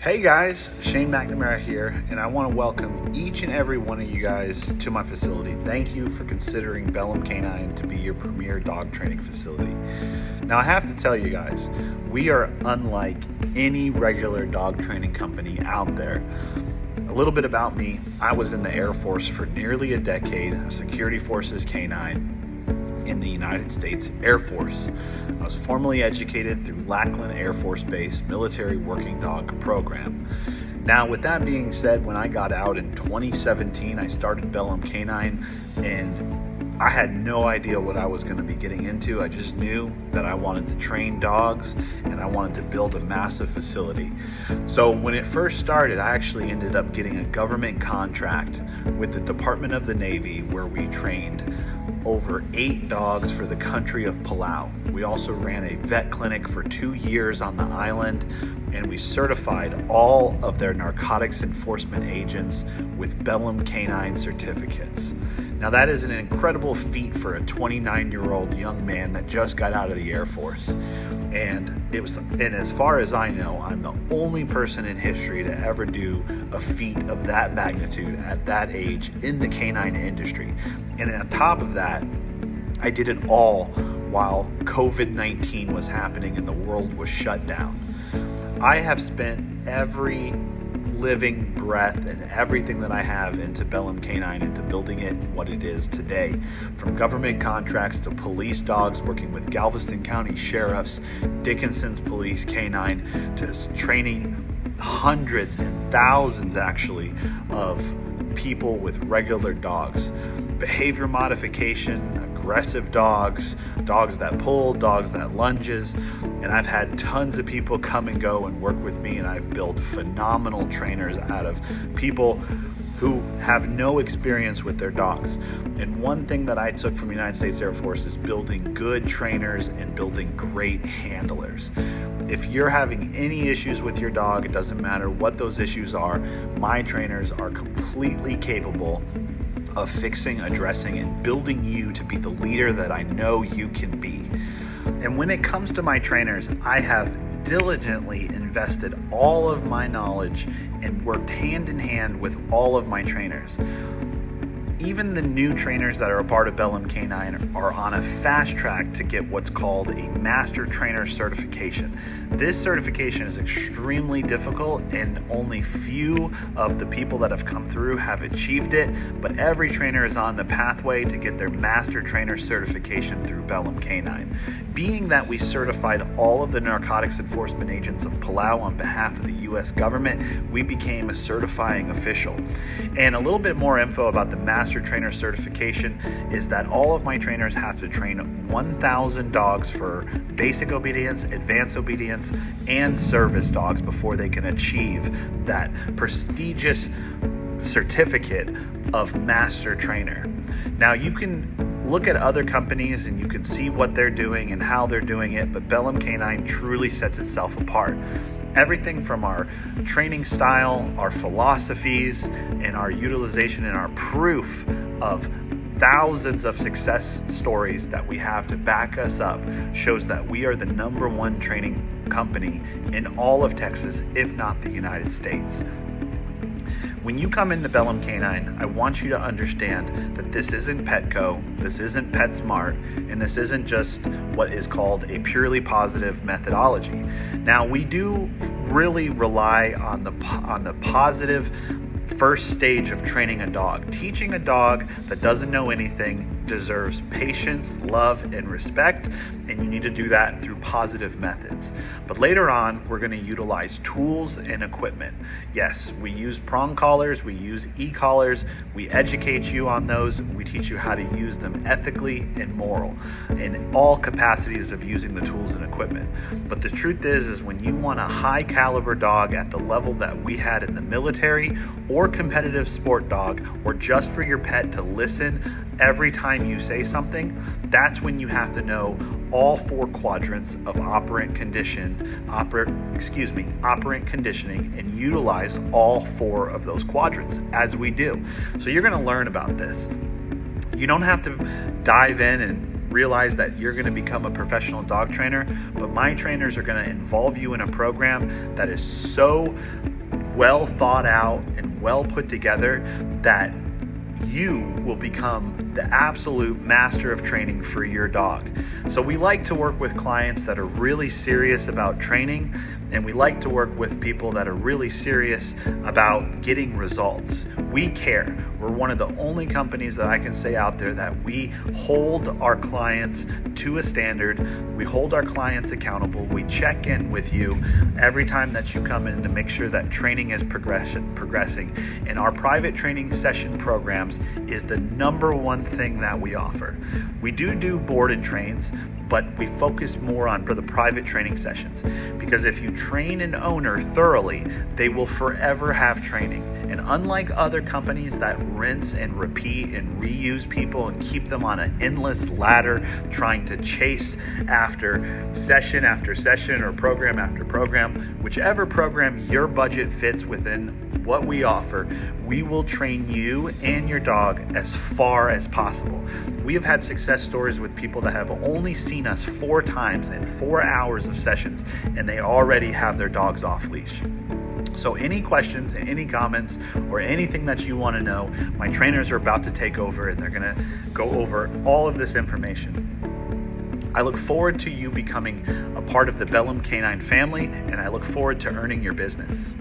Hey guys, Shane McNamara here, and I want to welcome each and every one of you guys to my facility. Thank you for considering Bellum Canine to be your premier dog training facility. Now I have to tell you guys, we are unlike any regular dog training company out there. A little bit about me: I was in the Air Force for nearly a decade, a security forces canine in the United States Air Force. I was formally educated through Lackland Air Force Base Military Working Dog Program. Now, with that being said, when I got out in 2017, I started Bellum Canine, and I had no idea what I was going to be getting into. I just knew that I wanted to train dogs and I wanted to build a massive facility. So when it first started, I actually ended up getting a government contract with the Department of the Navy where we trained over 8 dogs for the country of Palau. We also ran a vet clinic for 2 years on the island, and we certified all of their narcotics enforcement agents with Bellum Canine certificates. Now that is an incredible feat for a 29-year-old young man that just got out of the Air Force. And as far as I know, I'm the only person in history to ever do a feat of that magnitude at that age in the canine industry. And on top of that, I did it all while COVID-19 was happening and the world was shut down. I have spent every living breath and everything that I have into Bellum Canine, into building it what it is today. From government contracts to police dogs, working with Galveston County sheriffs, Dickinson's Police Canine, to training hundreds and thousands actually of people with regular dogs. Behavior modification, aggressive dogs, dogs that pull, dogs that lunges, and I've had tons of people come and go and work with me, and I've built phenomenal trainers out of people who have no experience with their dogs. And one thing that I took from the United States Air Force is building good trainers and building great handlers. If you're having any issues with your dog, it doesn't matter what those issues are, my trainers are completely capable of fixing, addressing, and building you to be the leader that I know you can be. And when it comes to my trainers, I have diligently invested all of my knowledge and worked hand in hand with all of my trainers. Even the new trainers that are a part of Bellum Canine are on a fast track to get what's called a Master Trainer certification. This certification is extremely difficult, and only few of the people that have come through have achieved it, but every trainer is on the pathway to get their Master Trainer certification through Bellum Canine. Being that we certified all of the narcotics enforcement agents of Palau on behalf of the U.S. government, we became a certifying official. And a little bit more info about the Master Trainer certification is that all of my trainers have to train 1,000 dogs for basic obedience, advanced obedience, and service dogs before they can achieve that prestigious certificate of Master Trainer. Now you can look at other companies and you can see what they're doing and how they're doing it, but Bellum Canine truly sets itself apart. Everything from our training style, our philosophies, and our utilization and our proof of thousands of success stories that we have to back us up shows that we are the #1 training company in all of Texas, if not the United States. When you come into Bellum Canine, I want you to understand that this isn't Petco, this isn't PetSmart, and this isn't just what is called a purely positive methodology. Now, we do really rely on the positive first stage of training a dog. Teaching a dog that doesn't know anything deserves patience, love, and respect, and you need to do that through positive methods. But later on, we're going to utilize tools and equipment. Yes, we use prong collars, we use e-collars, we educate you on those, we teach you how to use them ethically and moral in all capacities of using the tools and equipment. But the truth is when you want a high caliber dog at the level that we had in the military, or competitive sport dog, or just for your pet to listen every time you say something, that's when you have to know all 4 quadrants of operant conditioning and utilize all 4 of those quadrants as we do. So you're going to learn about this. You don't have to dive in and realize that you're going to become a professional dog trainer, but my trainers are going to involve you in a program that is so well thought out and well put together that you will become the absolute master of training for your dog. So we like to work with clients that are really serious about training, and we like to work with people that are really serious about getting results. We care. We're one of the only companies that I can say out there that we hold our clients to a standard. We hold our clients accountable. We check in with you every time that you come in to make sure that training is progressing. And our private training session programs is the number one thing that we offer. We do board and trains, but we focus more on for the private training sessions, because if you train an owner thoroughly, they will forever have training. And unlike other companies that rinse and repeat and reuse people and keep them on an endless ladder trying to chase after session or program after program, whichever program your budget fits within what we offer, we will train you and your dog as far as possible. We have had success stories with people that have only seen us 4 times in 4 hours of sessions, and they already have their dogs off leash. So any questions, any comments, or anything that you want to know, my trainers are about to take over and they're going to go over all of this information. I look forward to you becoming a part of the Bellum Canine family, and I look forward to earning your business.